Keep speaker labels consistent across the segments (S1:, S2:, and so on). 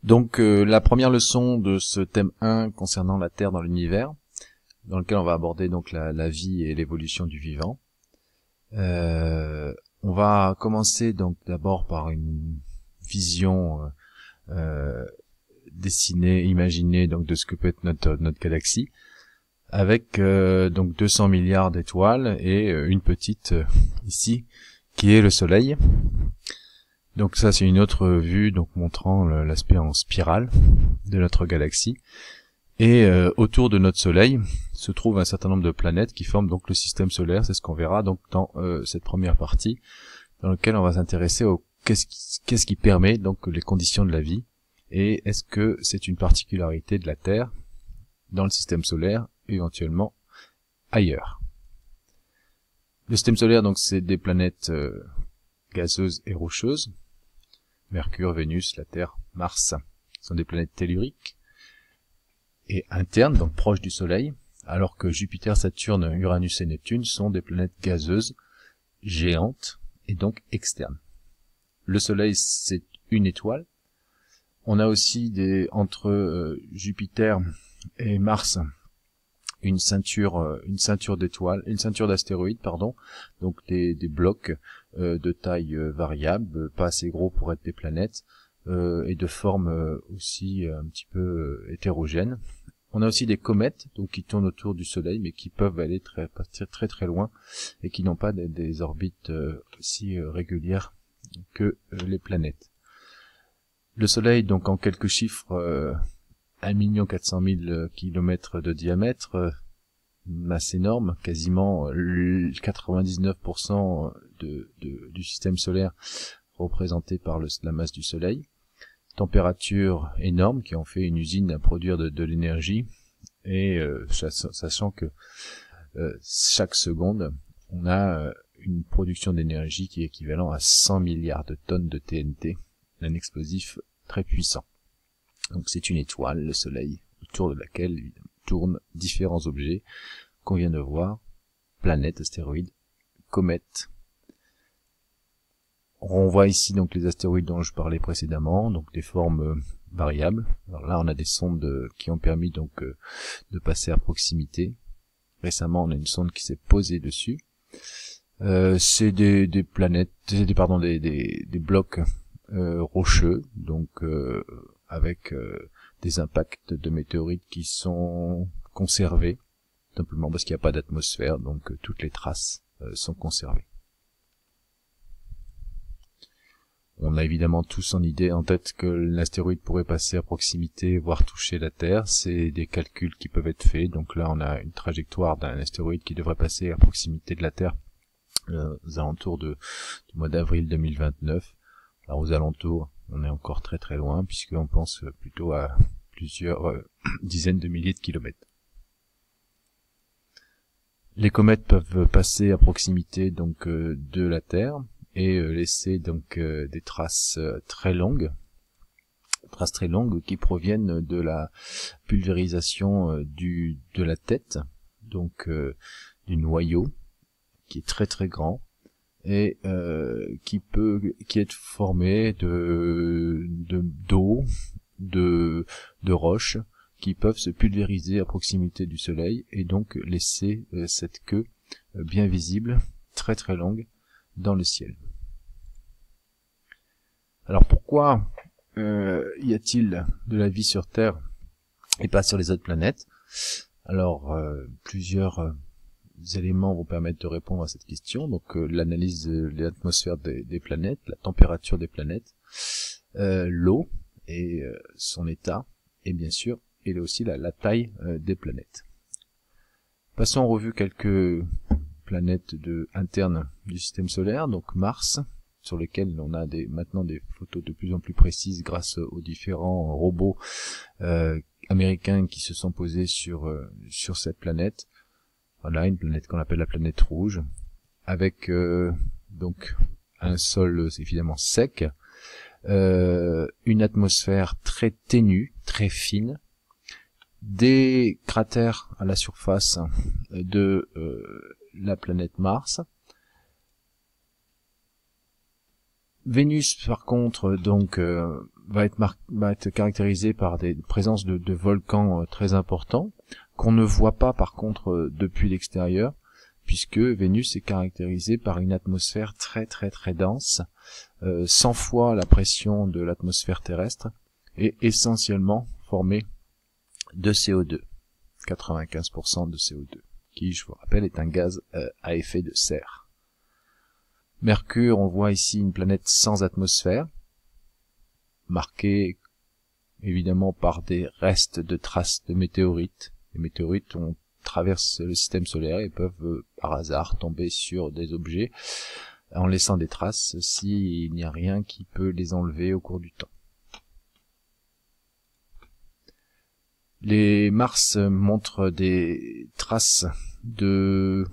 S1: Donc la première leçon de ce thème 1 concernant la Terre dans l'univers, dans lequel on va aborder donc la vie et l'évolution du vivant. On va commencer donc d'abord par une vision dessinée, imaginée donc de ce que peut être notre galaxie, avec donc 200 milliards d'étoiles et une petite ici qui est le Soleil. Donc ça c'est une autre vue donc montrant l'aspect en spirale de notre galaxie. Et autour de notre Soleil se trouve un certain nombre de planètes qui forment donc le système solaire. C'est ce qu'on verra donc dans cette première partie, dans laquelle on va s'intéresser au qu'est-ce qui permet donc les conditions de la vie, et est-ce que c'est une particularité de la Terre dans le système solaire, éventuellement ailleurs. Le système solaire donc c'est des planètes gazeuses et rocheuses. Mercure, Vénus, la Terre, Mars sont des planètes telluriques et internes, donc proches du Soleil, alors que Jupiter, Saturne, Uranus et Neptune sont des planètes gazeuses, géantes et donc externes. Le Soleil, c'est une étoile. On a aussi entre Jupiter et Mars une ceinture d'étoiles, une ceinture d'astéroïdes, pardon, donc des blocs de taille variable, pas assez gros pour être des planètes, et de forme aussi un petit peu hétérogène. On a aussi des comètes, donc qui tournent autour du Soleil, mais qui peuvent aller partir très très loin et qui n'ont pas des orbites aussi régulières que les planètes. Le Soleil, donc en quelques chiffres, 1 400 000 kilomètres de diamètre, masse énorme, quasiment 99% du système solaire représenté par la masse du Soleil. Température énorme qui en fait une usine à produire de l'énergie, et sachant que chaque seconde on a une production d'énergie qui est équivalent à 100 milliards de tonnes de TNT, un explosif très puissant. Donc c'est une étoile, le Soleil, autour de laquelle tournent différents objets qu'on vient de voir, planètes, astéroïdes, comètes. On voit ici donc les astéroïdes dont je parlais précédemment, donc des formes variables. Alors là on a des sondes qui ont permis donc de passer à proximité. Récemment on a une sonde qui s'est posée dessus. C'est des planètes, des blocs rocheux, donc avec des impacts de météorites qui sont conservés, simplement parce qu'il n'y a pas d'atmosphère, donc toutes les traces sont conservées. On a évidemment tous en tête que l'astéroïde pourrait passer à proximité, voire toucher la Terre. C'est des calculs qui peuvent être faits. Donc là, on a une trajectoire d'un astéroïde qui devrait passer à proximité de la Terre aux alentours du mois d'avril 2029. Alors aux alentours, on est encore très très loin, puisqu'on pense plutôt à plusieurs dizaines de milliers de kilomètres. Les comètes peuvent passer à proximité donc de la Terre et laisser donc des traces très longues qui proviennent de la pulvérisation de la tête, donc du noyau qui est très très grand et qui est formé d'eau, de roches qui peuvent se pulvériser à proximité du Soleil et donc laisser cette queue bien visible, très très longue, dans le ciel. Alors pourquoi y a-t-il de la vie sur Terre et pas sur les autres planètes? Alors plusieurs éléments vont permettre de répondre à cette question. Donc l'analyse de l'atmosphère des planètes, la température des planètes, l'eau et son état, et bien sûr et aussi la taille des planètes. Passons en revue quelques planètes internes du système solaire, donc Mars, sur lequel on a maintenant des photos de plus en plus précises grâce aux différents robots américains qui se sont posés sur cette planète. Voilà, une planète qu'on appelle la planète rouge, avec donc un sol évidemment sec, une atmosphère très ténue, très fine, des cratères à la surface de la planète Mars. Vénus, par contre, donc va être caractérisé par des présences de volcans très importants, qu'on ne voit pas par contre depuis l'extérieur, puisque Vénus est caractérisée par une atmosphère très très très dense, 100 fois la pression de l'atmosphère terrestre, et essentiellement formée de CO2, 95% de CO2, qui, je vous rappelle, est un gaz à effet de serre. Mercure, on voit ici une planète sans atmosphère, marquée évidemment par des restes de traces de météorites. Les météorites traversent le système solaire et peuvent par hasard tomber sur des objets en laissant des traces s'il n'y a rien qui peut les enlever au cours du temps. Les Mars montrent des traces de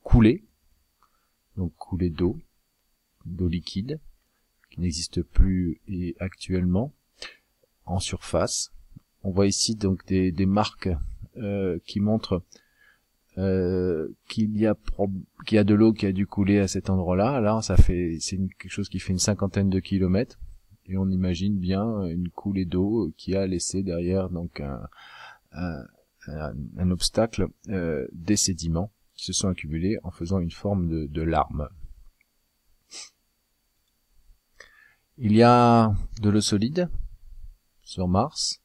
S1: coulées, donc coulées d'eau liquide, qui n'existe plus actuellement en surface. On voit ici donc des marques qui montrent qu'il y a de l'eau qui a dû couler à cet endroit-là. Là, c'est quelque chose qui fait une 50aine de kilomètres, et on imagine bien une coulée d'eau qui a laissé derrière donc un obstacle, des sédiments qui se sont accumulés en faisant une forme de larme. Il y a de l'eau solide sur Mars,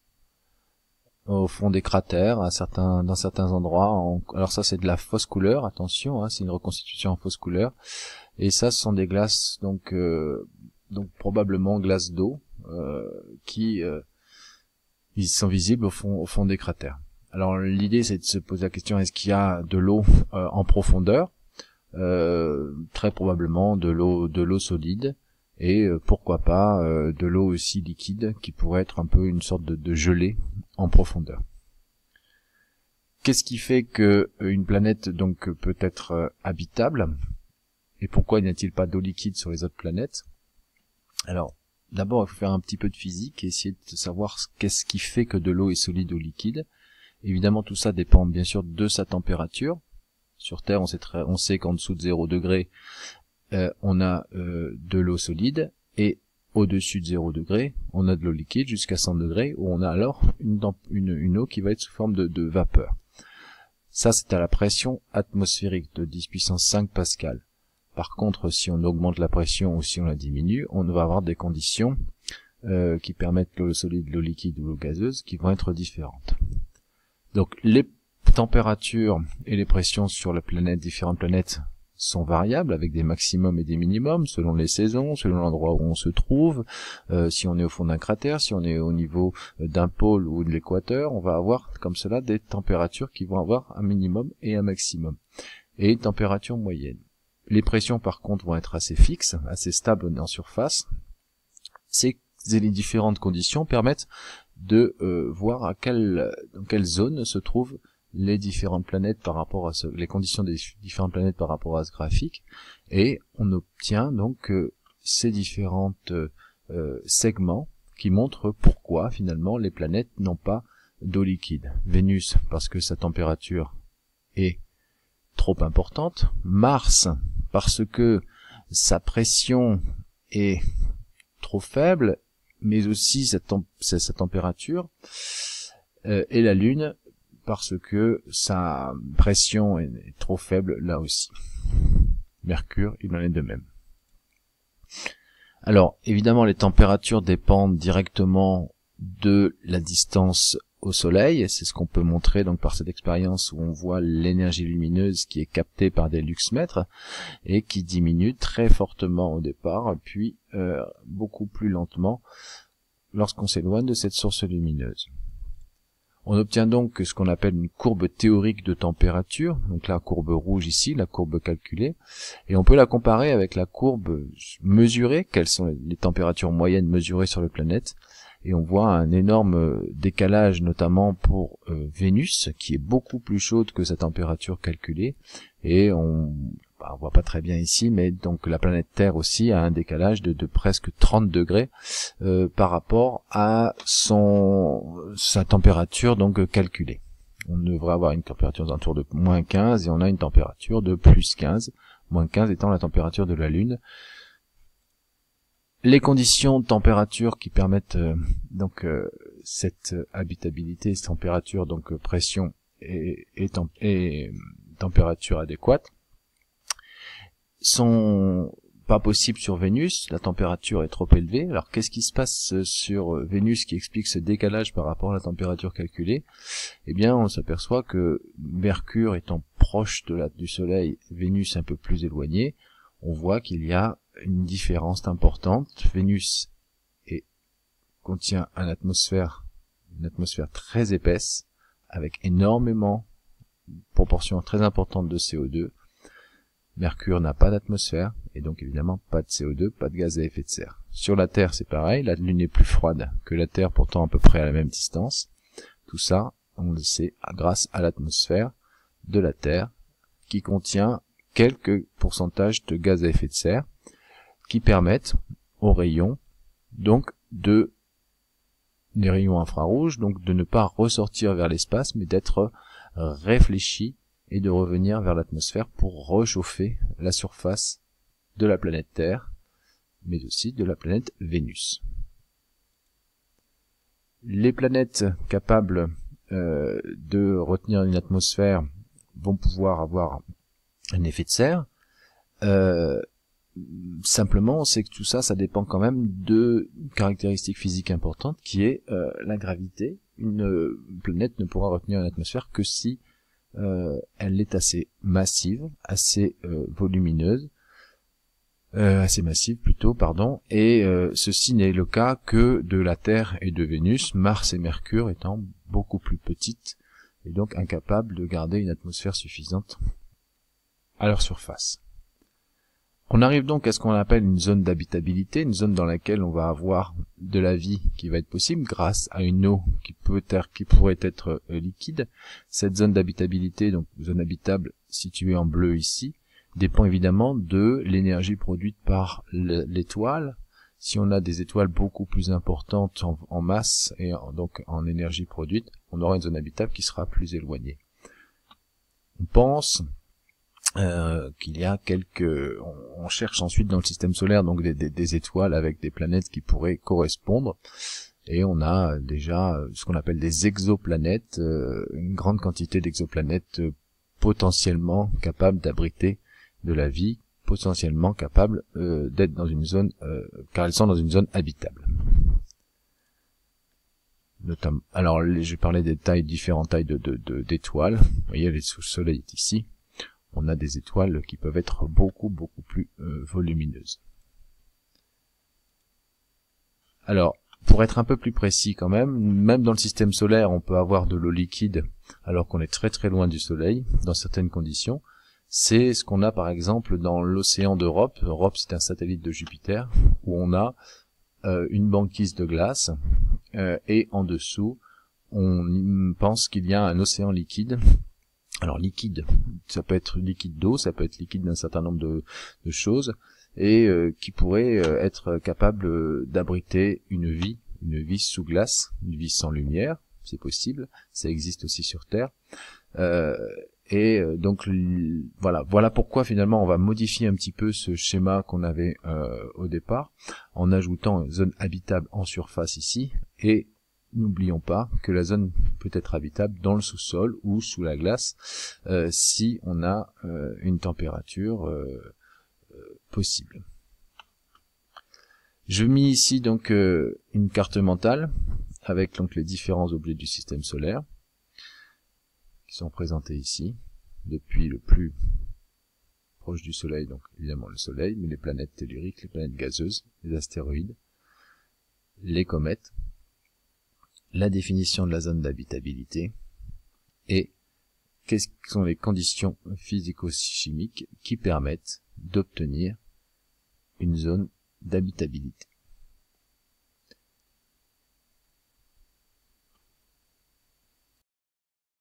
S1: au fond des cratères, dans certains endroits. Alors ça, c'est de la fausse couleur, attention, c'est une reconstitution en fausse couleur. Et ça, ce sont des glaces, donc probablement glaces d'eau, qui ils sont visibles au fond des cratères. Alors l'idée, c'est de se poser la question, est-ce qu'il y a de l'eau en profondeur? Très probablement de l'eau solide. Et pourquoi pas de l'eau aussi liquide qui pourrait être un peu une sorte de gelée en profondeur. Qu'est-ce qui fait que une planète donc peut être habitable, et pourquoi n'y a-t-il pas d'eau liquide sur les autres planètes? Alors d'abord, il faut faire un petit peu de physique et essayer de savoir qu'est-ce qui fait que de l'eau est solide ou liquide. Évidemment, tout ça dépend bien sûr de sa température. Sur Terre, on sait qu'en dessous de 0 degré, on a de l'eau solide, et au-dessus de 0 degré, on a de l'eau liquide jusqu'à 100 degrés, où on a alors une eau qui va être sous forme de vapeur. Ça, c'est à la pression atmosphérique de 10 puissance 5 pascal. Par contre, si on augmente la pression ou si on la diminue, on va avoir des conditions qui permettent que l'eau solide, l'eau liquide ou l'eau gazeuse qui vont être différentes. Donc les températures et les pressions sur la planète, différentes planètes, sont variables avec des maximums et des minimums selon les saisons, selon l'endroit où on se trouve. Si on est au fond d'un cratère, si on est au niveau d'un pôle ou de l'équateur, on va avoir comme cela des températures qui vont avoir un minimum et un maximum, et une température moyenne. Les pressions par contre vont être assez fixes, assez stables en surface. Les différentes conditions permettent de voir dans quelle zone se trouvent les différentes planètes par rapport à les conditions des différentes planètes par rapport à ce graphique, et on obtient donc ces différentes segments qui montrent pourquoi finalement les planètes n'ont pas d'eau liquide. Vénus parce que sa température est trop importante, Mars parce que sa pression est trop faible, mais aussi sa température, et la Lune parce que sa pression est trop faible là aussi. Mercure, il en est de même. Alors, évidemment, les températures dépendent directement de la distance au Soleil. C'est ce qu'on peut montrer donc par cette expérience où on voit l'énergie lumineuse qui est captée par des luxmètres et qui diminue très fortement au départ, puis beaucoup plus lentement lorsqu'on s'éloigne de cette source lumineuse. On obtient donc ce qu'on appelle une courbe théorique de température, donc la courbe rouge ici, la courbe calculée, et on peut la comparer avec la courbe mesurée, quelles sont les températures moyennes mesurées sur la planète, et on voit un énorme décalage notamment pour Vénus, qui est beaucoup plus chaude que sa température calculée, et on voit pas très bien ici, mais donc la planète Terre aussi a un décalage de presque 30 degrés par rapport à sa température donc calculée. On devrait avoir une température aux alentours de moins 15 et on a une température de plus 15, moins 15 étant la température de la Lune. Les conditions de température qui permettent cette habitabilité, cette température, donc pression et température adéquate, sont pas possibles sur Vénus. La température est trop élevée. Alors qu'est-ce qui se passe sur Vénus qui explique ce décalage par rapport à la température calculée? Eh bien, on s'aperçoit que Mercure étant proche du Soleil, Vénus un peu plus éloignée, on voit qu'il y a une différence importante. Vénus contient une atmosphère très épaisse, avec énormément, proportion très importante de CO2. Mercure n'a pas d'atmosphère, et donc évidemment pas de CO2, pas de gaz à effet de serre. Sur la Terre, c'est pareil, la Lune est plus froide que la Terre, pourtant à peu près à la même distance. Tout ça, on le sait, grâce à l'atmosphère de la Terre, qui contient quelques pourcentages de gaz à effet de serre, qui permettent aux rayons, donc des rayons infrarouges, donc de ne pas ressortir vers l'espace, mais d'être réfléchis et de revenir vers l'atmosphère pour réchauffer la surface de la planète Terre, mais aussi de la planète Vénus. Les planètes capables de retenir une atmosphère vont pouvoir avoir un effet de serre. Simplement, on sait que tout ça, ça dépend quand même de caractéristiques physiques importantes, qui est la gravité. Une planète ne pourra retenir une atmosphère que si elle est assez massive, assez volumineuse, assez massive plutôt, pardon, et ceci n'est le cas que de la Terre et de Vénus, Mars et Mercure étant beaucoup plus petites, et donc incapables de garder une atmosphère suffisante à leur surface. On arrive donc à ce qu'on appelle une zone d'habitabilité, une zone dans laquelle on va avoir de la vie qui va être possible grâce à une eau qui pourrait être liquide. Cette zone d'habitabilité, donc zone habitable située en bleu ici, dépend évidemment de l'énergie produite par l'étoile. Si on a des étoiles beaucoup plus importantes en masse et donc en énergie produite, on aura une zone habitable qui sera plus éloignée. On pense qu'il y a on cherche ensuite dans le système solaire donc des étoiles avec des planètes qui pourraient correspondre, et on a déjà ce qu'on appelle des exoplanètes, une grande quantité d'exoplanètes potentiellement capables d'abriter de la vie, potentiellement capables d'être dans une zone, car elles sont dans une zone habitable. Alors je parlais des différentes tailles d'étoiles. Vous voyez, le Soleil est ici. On a des étoiles qui peuvent être beaucoup plus volumineuses. Alors, pour être un peu plus précis quand même dans le système solaire, on peut avoir de l'eau liquide alors qu'on est très loin du Soleil, dans certaines conditions. C'est ce qu'on a par exemple dans l'océan d'Europe. Europe, c'est un satellite de Jupiter, où on a une banquise de glace, et en dessous, on pense qu'il y a un océan liquide. Alors liquide, ça peut être liquide d'eau, ça peut être liquide d'un certain nombre de choses, et qui pourrait être capable d'abriter une vie sous glace, une vie sans lumière, c'est possible, ça existe aussi sur Terre. Donc voilà pourquoi finalement on va modifier un petit peu ce schéma qu'on avait au départ, en ajoutant une zone habitable en surface ici, et n'oublions pas que la zone peut être habitable dans le sous-sol ou sous la glace si on a une température possible. Je mis ici donc une carte mentale avec donc les différents objets du système solaire qui sont présentés ici, depuis le plus proche du Soleil, donc évidemment le Soleil, mais les planètes telluriques, les planètes gazeuses, les astéroïdes, les comètes, la définition de la zone d'habitabilité, et quelles sont les conditions physico-chimiques qui permettent d'obtenir une zone d'habitabilité.